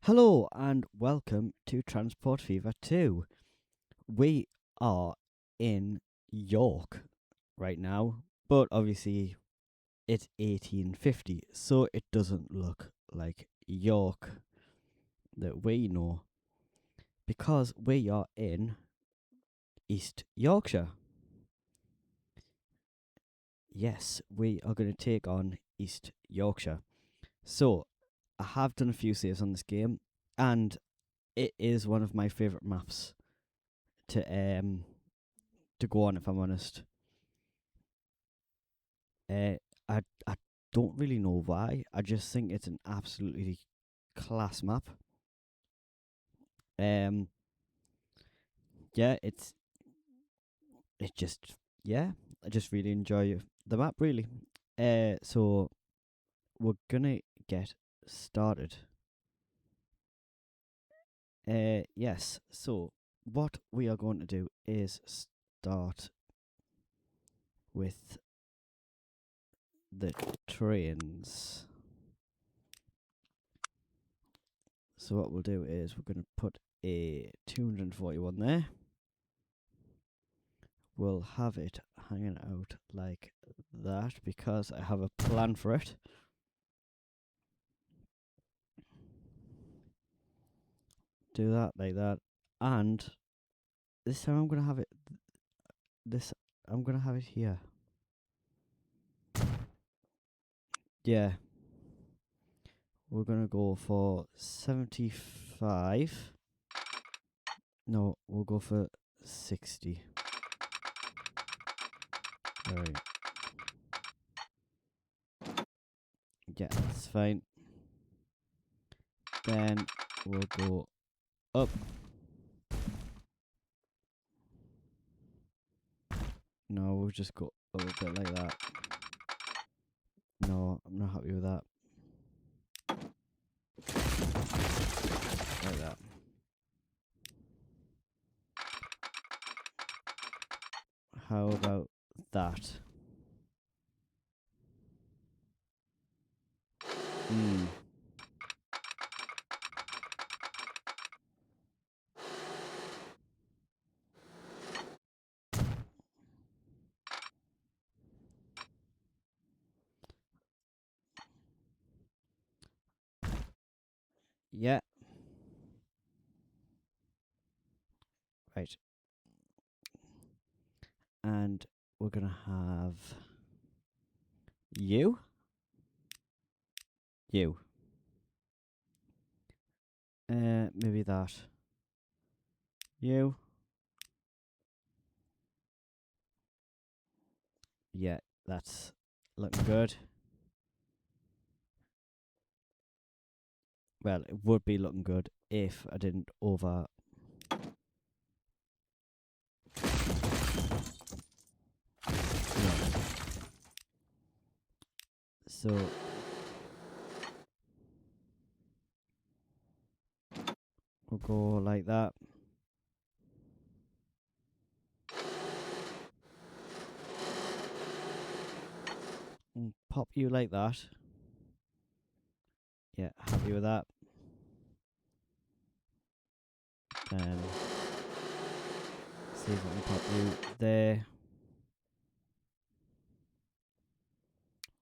Hello and welcome to Transport Fever 2. We are in York right now, but obviously it's 1850, so it doesn't look like York that we know because we are in East Yorkshire. Yes, we are going to take on East Yorkshire. So, I have done a few saves on this game, and it is one of my favourite maps to to go on, if I'm honest. Uh, I don't really know why. I just think it's an absolutely class map. Um, yeah, it just yeah, I just really enjoy the map really. So we're gonna get started. Yes. So what we are going to do is start with the trains. So what we'll do is we're going to put a 241 there. We'll have it hanging out like that because I have a plan for it. Do that like that. And this time I'm going to have it I'm going to have it here. Yeah. We're going to go for 75. No, we'll go for 60. Right. Yeah, that's fine. Then we'll go up. No, we'll just go up a bit like that. No, I'm not happy with that. Like that. How about that? Hmm. Yeah. Right. And we're going to have you. You. Maybe that. You. Yeah, that's looking good. Well, it would be looking good if I didn't over. Yeah. So we'll go like that. And pop you like that. Yeah, happy with that. Then see if I can pop you there.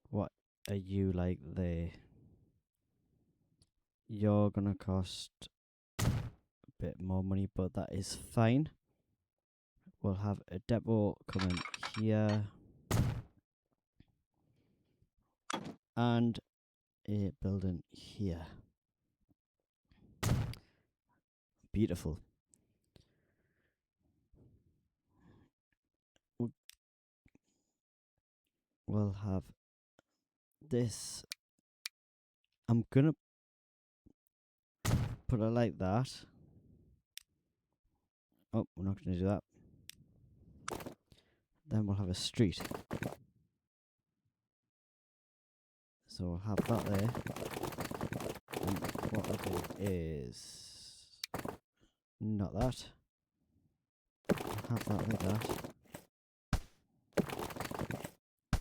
What are you like there? You're gonna cost a bit more money, but that is fine. We'll have a depot coming here and a building here. Beautiful. We'll have this. I'm gonna put it like that. Oh, we're not gonna do that. Then we'll have a street. So we'll have that there. And what I'll do is not that. I'll have that like that.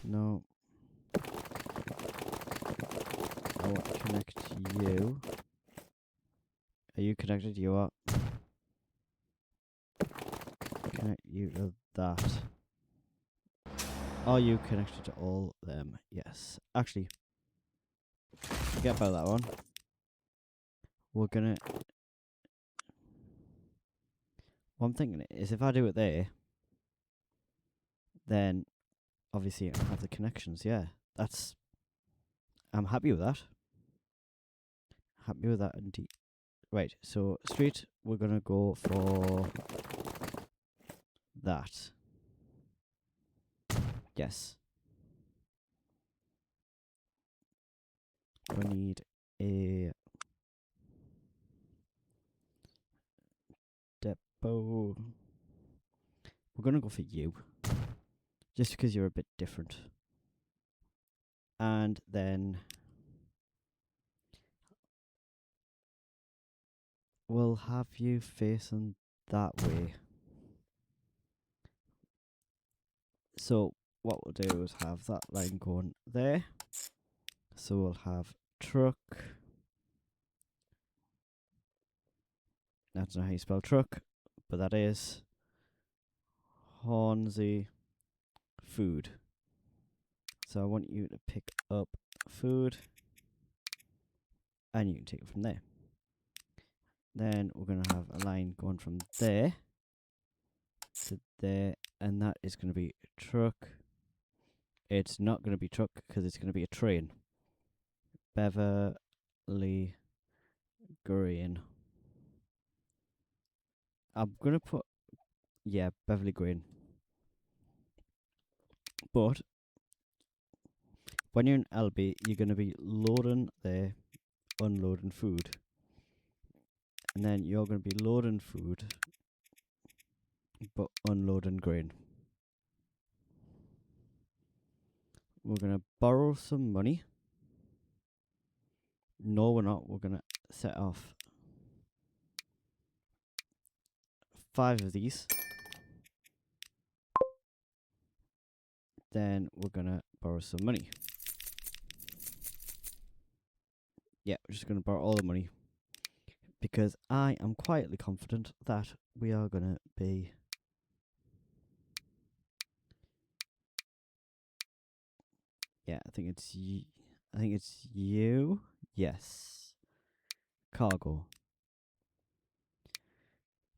No. I want to connect you Are you connected? You are. Connect you to that. Are you connected to all them? Yes. Actually, forget about that one. We're gonna. What I'm thinking is if I do it there, then obviously I have the connections. Yeah, that's. I'm happy with that. Happy with that indeed. Right, so street, we're gonna go for that. Yes. We need a depot. We're gonna go for you. Just because you're a bit different. And then we'll have you facing that way. So what we'll do is have that line going there. So we'll have truck. That's not how you spell truck, but that is Hornsey food. So I want you to pick up food and you can take it from there. Then we're going to have a line going from there to there, and that is going to be truck. It's not going to be truck because it's going to be a train. Beverly Green. I'm going to put, yeah, Beverly Green. But when you're in LB, you're going to be loading there, unloading food. And then you're going to be loading food, but unloading grain. We're going to borrow some money. No, we're not. We're going to set off 5 of these. Then we're going to borrow some money. Yeah, we're just going to borrow all the money. Because I am quietly confident that we are going to be... Yeah, I think it's you. Yes. Cargo.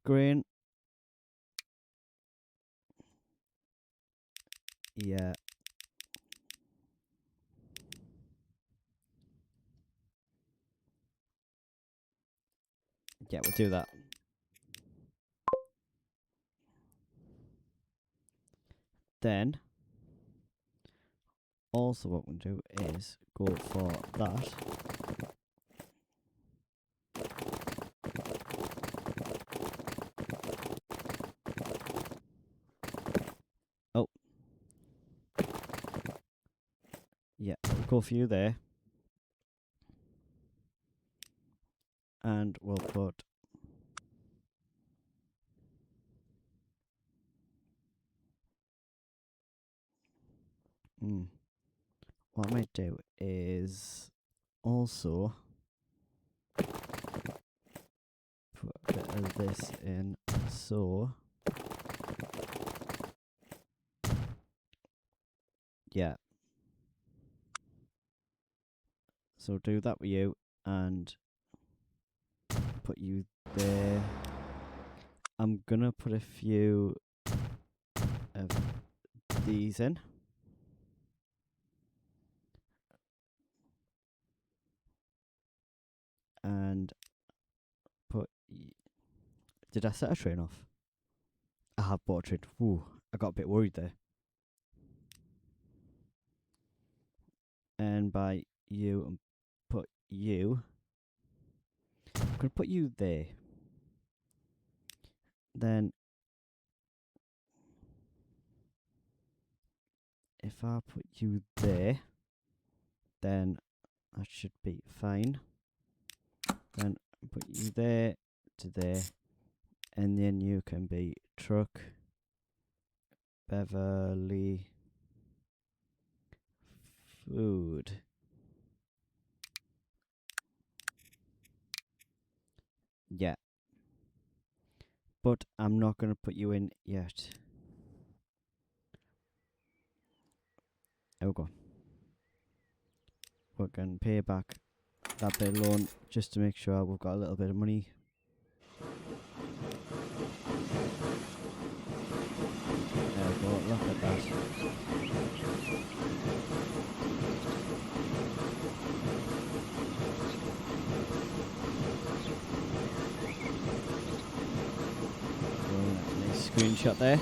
Grain. Yeah. Yeah, we'll do that. Then, also what we'll do is go for that. Oh. Yeah, we'll go for you there. And we'll put... What I might do is also put a bit of this in, so yeah. So do that with you and put you there. I'm gonna put a few of these in. And put... Did I set a train off? I have bought a train. Ooh, I got a bit worried there. And by you, and put you... I'm gonna put you there. Then if I put you there, then that should be fine. Then put you there to there, and then you can be truck Beverly food. Yeah. But I'm not going to put you in yet. There we go. We're going to pay back that bit of loan just to make sure we've got a little bit of money. There we go, look at that. Nice screenshot there.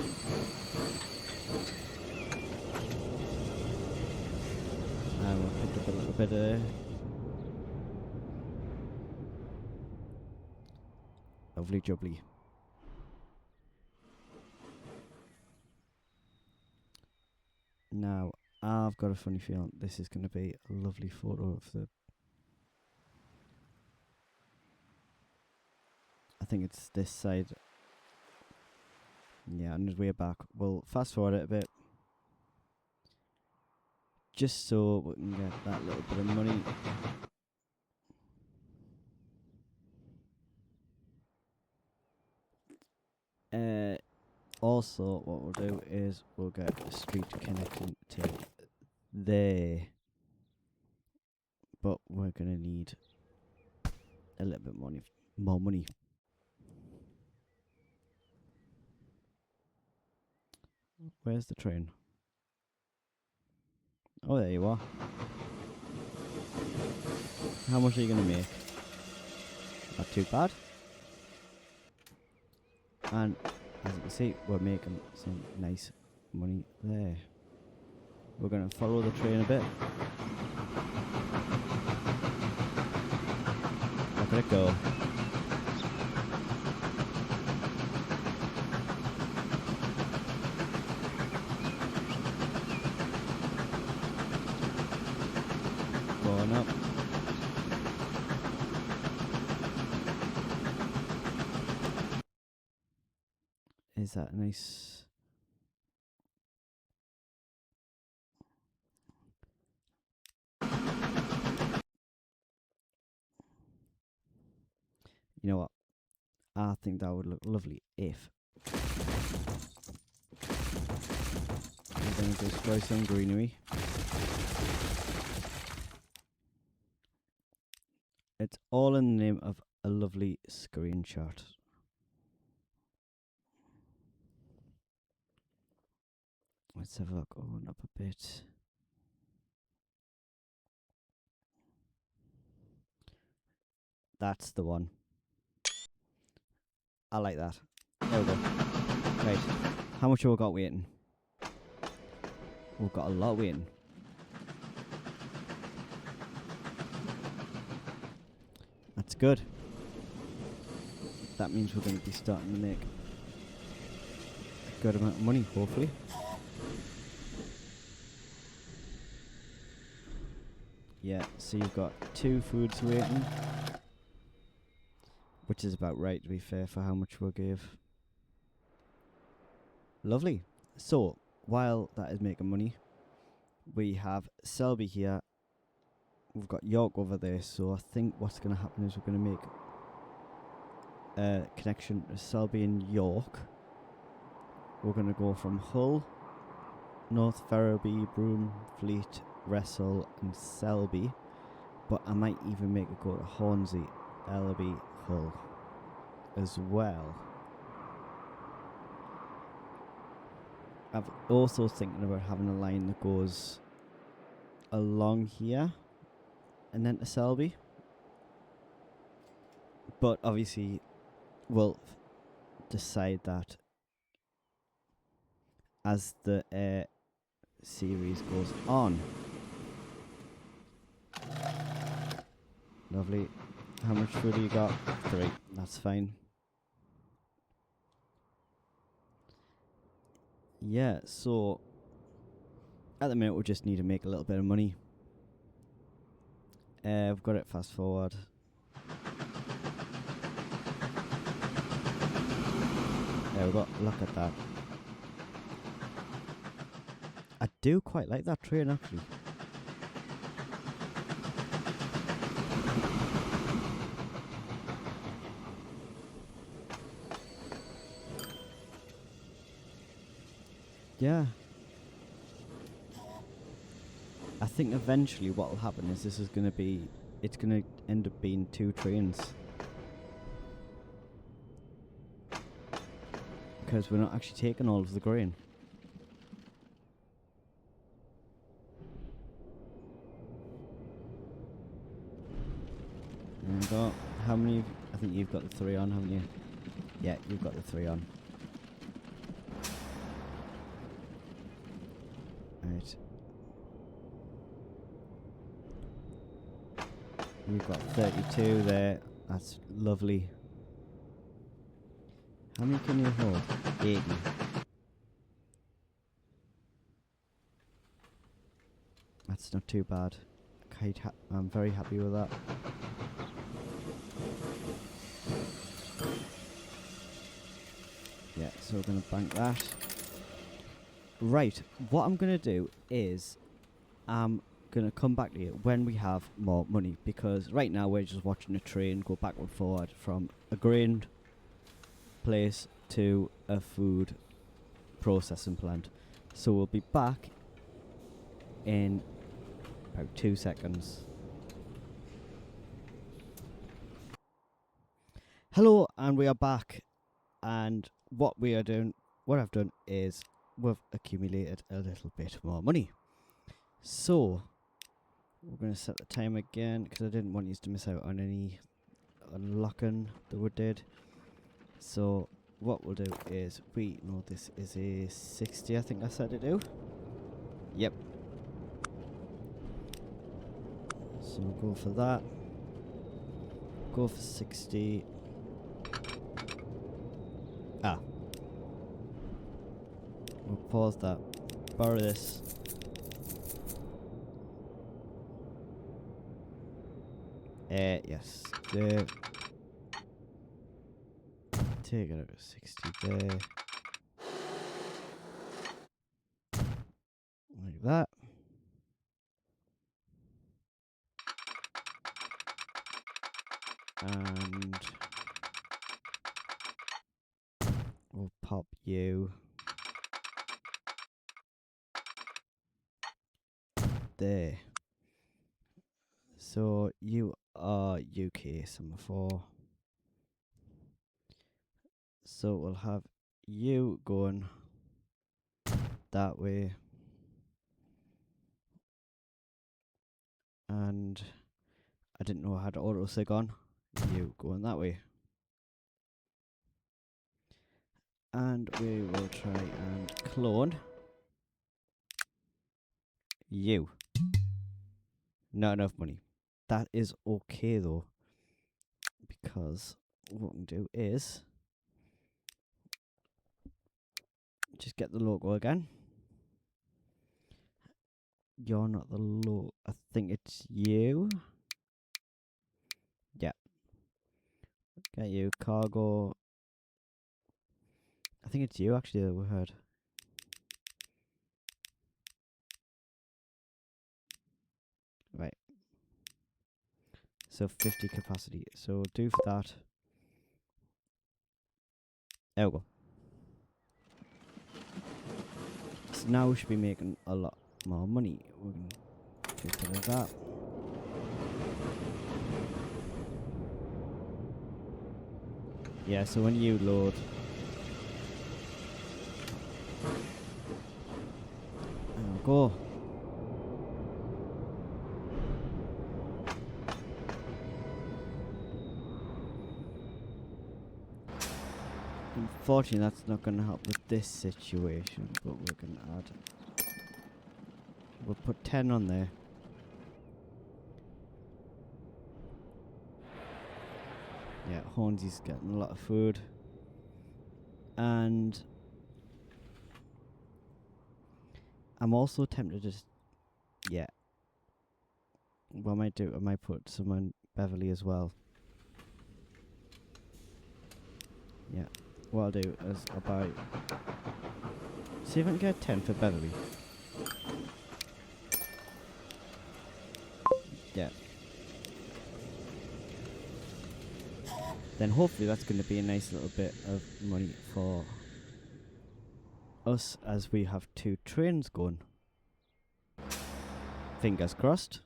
And we'll pick up a little bit of lovely jubbly. Now, I've got a funny feeling this is going to be a lovely photo of the... I think it's this side. Yeah, on his way back. We'll fast forward it a bit. Just so we can get that little bit of money. Also, what we'll do is we'll get a street connecting to there. But we're going to need a little bit more money. Where's the train? Oh, there you are. How much are you going to make? Not too bad. And as you can see, we're making some nice money there. We're going to follow the train a bit. Look at it go. Going up. Is that nice? You know what? I think that would look lovely if we're going to destroy some greenery. It's all in the name of a lovely screenshot. Let's have a look. Going up a bit. That's the one. I like that. There we go. Right. How much have we got waiting? We've got a lot waiting. That's good. That means we're going to be starting to make a good amount of money, hopefully. Yeah, so you've got 2 foods waiting, which is about right, to be fair, for how much we'll give. Lovely. So, while that is making money, we have Selby here. We've got York over there, so I think what's going to happen is we're going to make a connection to Selby and York. We're going to go from Hull, North Ferriby, Broomfleet, Wrestle and Selby, but I might even make it go to Hornsey, Ellerby, Hull as well. I'm also thinking about having a line that goes along here and then to Selby, but obviously we'll decide that as the series goes on. Lovely. How much food do you got? 3. That's fine. Yeah, so at the minute we just need to make a little bit of money. I've got it fast forward. There we go. Look at that. I do quite like that train actually. yeah. I think eventually what will happen is this is going to be... It's going to end up being 2 trains. Because we're not actually taking all of the grain. There we go. How many... I think you've got the 3 on, haven't you? Yeah, you've got the 3 on. Right. You've got 32 there. That's lovely. How many can you hold? 80. That's not too bad. I'm very happy with that. Yeah, so we're going to bank that. Right, what I'm going to do is I'm going to come back to you when we have more money, because right now we're just watching a train go backward and forward from a grain place to a food processing plant. So we'll be back in about 2 seconds. Hello, and we are back. And what I've done is we've accumulated a little bit more money. So we're going to set the time again because I didn't want you to miss out on any unlocking that we did. So what we'll do is we know this is a 60, I think I said to do. Yep. So we'll go for that. Go for 60. Ah. We'll pause that. Borrow this. Yes. There. Take it out of 60 there. Like that. And we'll pop you there. So you are UK semaphore. So we'll have you going that way. And I didn't know I had auto sig on. You going that way. And we will try and clone you. Not enough money. That is okay though, because what we can do is just get the logo again. You're not the logo. I think it's you. Yeah. Get you. Cargo. I think it's you actually that we heard. Right. So 50 capacity. So we'll do for that. There we go. So now we should be making a lot more money. We can do a bit of that. Yeah, so when you load, there we go. Unfortunately, that's not going to help with this situation, but we're going to add... We'll put 10 on there. Yeah, Hornsy's getting a lot of food. And I'm also tempted to just... Yeah. What I might do, I might put some on Beverly as well. Yeah. What I'll do is I'll buy... See if I can get 10 for Beverly. Yeah. Then hopefully that's going to be a nice little bit of money for us as we have 2 trains going. Fingers crossed.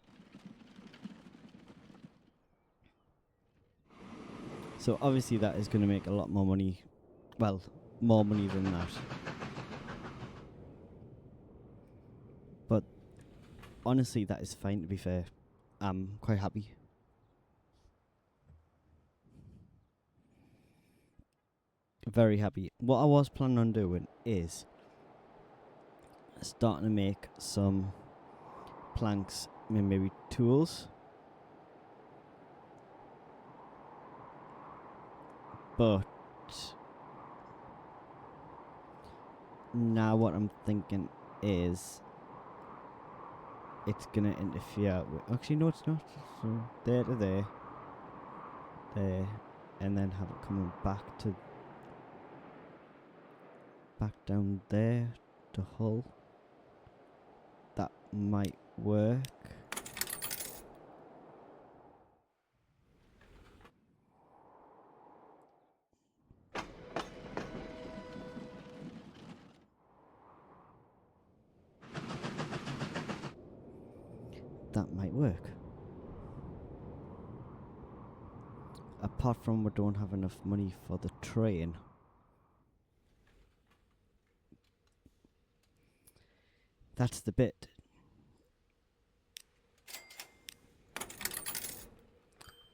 So obviously that is going to make a lot more money. Well, more money than that. But honestly, that is fine, to be fair. I'm quite happy. Very happy. What I was planning on doing is starting to make some planks, maybe tools. But now what I'm thinking is it's gonna interfere with... Actually, no, it's not. So there to there. There. And then have it coming back down there to Hull. That might work. That might work. Apart from we don't have enough money for the train. That's the bit.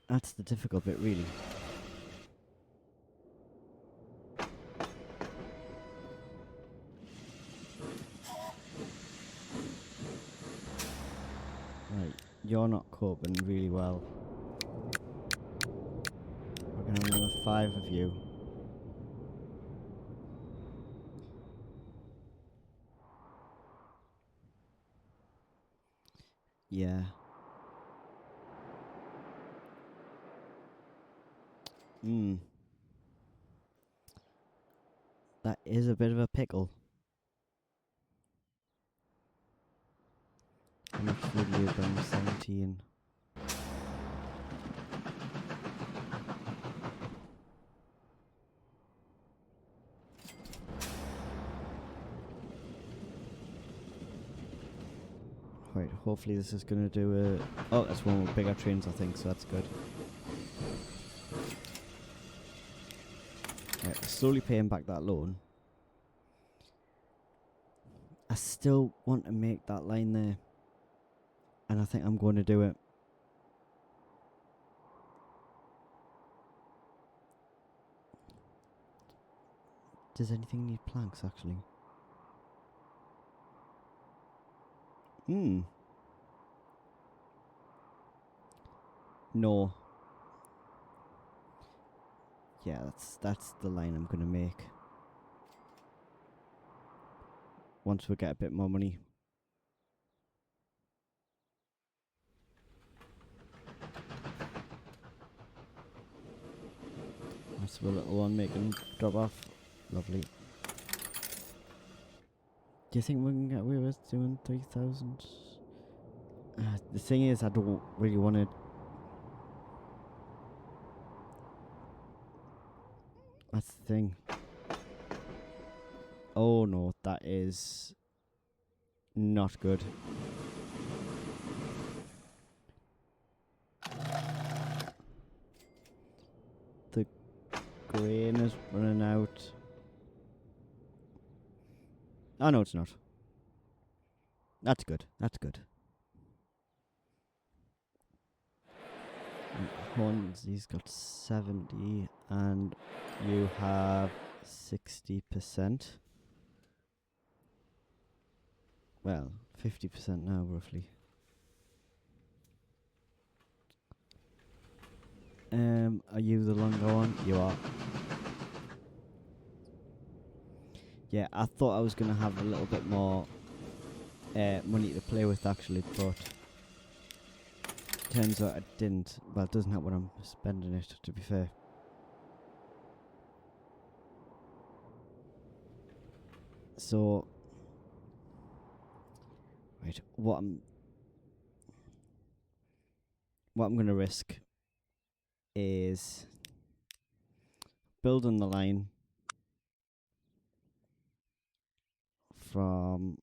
That's the difficult bit, really. Right, you're not coping really well. We're gonna have another 5 of you. Yeah. That is a bit of a pickle. How much would you have done? 17. Right, hopefully this is going to do a... Oh, that's one with bigger trains, I think, so that's good. Right, we're slowly paying back that loan. I still want to make that line there. And I think I'm going to do it. Does anything need planks, actually? No. Yeah, that's the line I'm gonna make. Once we get a bit more money. That's the little one making drop off. Lovely. Do you think we can get away with doing 3,000? The thing is, I don't really want to... That's the thing. Oh no, that is not good. The grain is running out. Oh no, it's not. That's good. That's good. Hornsey's got 70 and you have 60%. Well, 50% now, roughly. Are you the longer one? You are. Yeah, I thought I was going to have a little bit more money to play with, actually, but turns out I didn't. Well, it doesn't help when I'm spending it, to be fair. So, right, what I'm going to risk is building the line, from...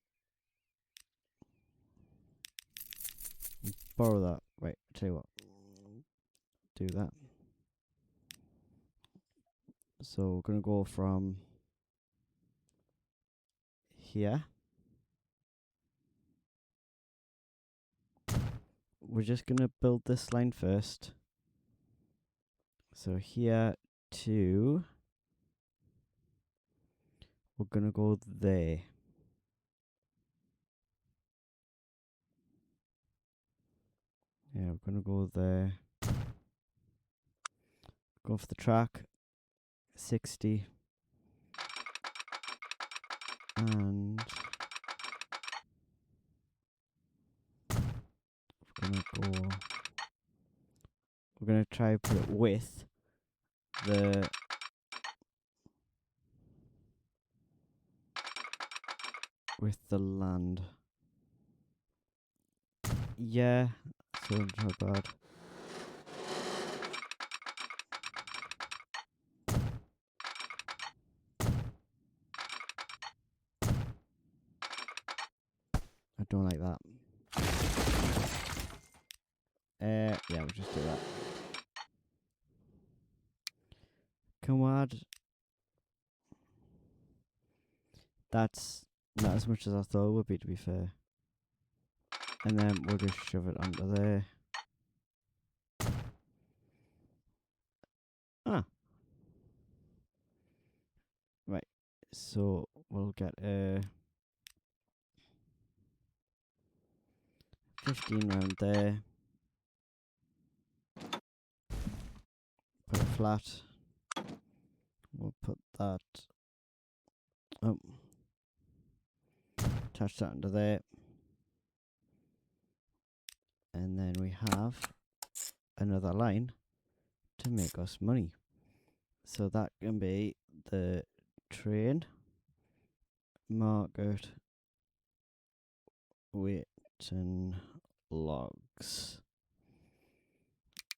Borrow that. Right, tell you what. Do that. So we're going to go from here. We're just going to build this line first. So here to... We're going to go there. Yeah, we're going to go there. Go for the track. 60. And... We're going to try put it with the... with the land. Yeah, so not bad. I don't like that. Yeah, we'll just do that. Can we add... That's not as much as I thought it would be, to be fair. And then we'll just shove it under there. Ah. Right. So we'll get a 15 round there. Put it flat. We'll put that... Oh. Attach that under there. And then we have another line to make us money. So that can be the train, market, weight and logs.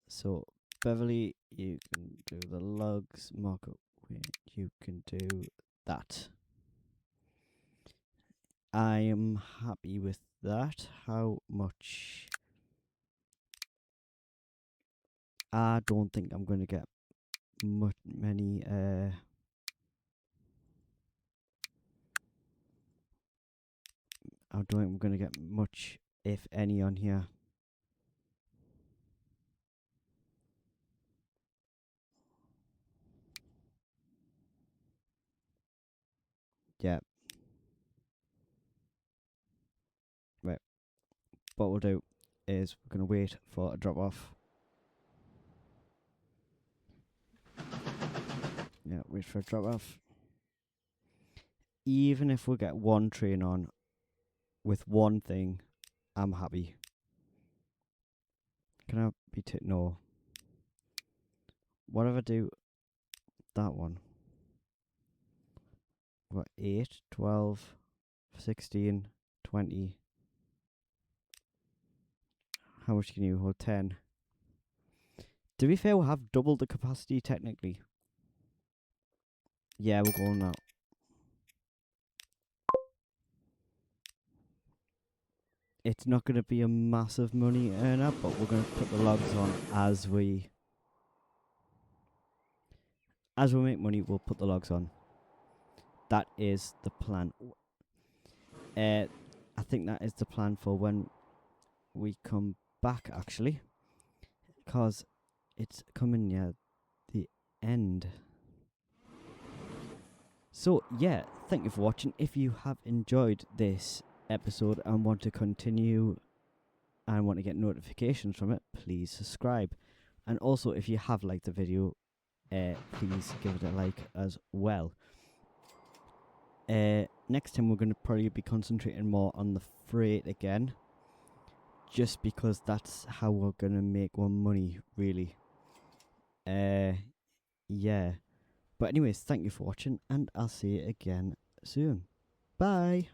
So Beverly, you can do the logs, market weight, you can do that. I am happy with that. How much? I don't think I'm going to get many I don't think I'm going to get much, if any, on here. Yeah. Right. What we'll do is we're going to wait for a drop off. Yeah, wait for a drop off. Even if we get one train on with one thing, I'm happy. Can I be no. What if I do that one? What, 8, 12, 16, 20. How much can you hold? 10. To be fair, we'll have double the capacity technically. Yeah, we're going now. It's not going to be a massive money earner, but we're going to put the logs on as we make money. We'll put the logs on. That is the plan. I think that is the plan for when we come back, actually, because it's coming near the end. So yeah, thank you for watching. If you have enjoyed this episode and want to continue and want to get notifications from it, please subscribe. And also, if you have liked the video, please give it a like as well. Next time we're going to probably be concentrating more on the freight again, just because that's how we're going to make more money, really. Yeah. But anyways, thank you for watching, and I'll see you again soon. Bye!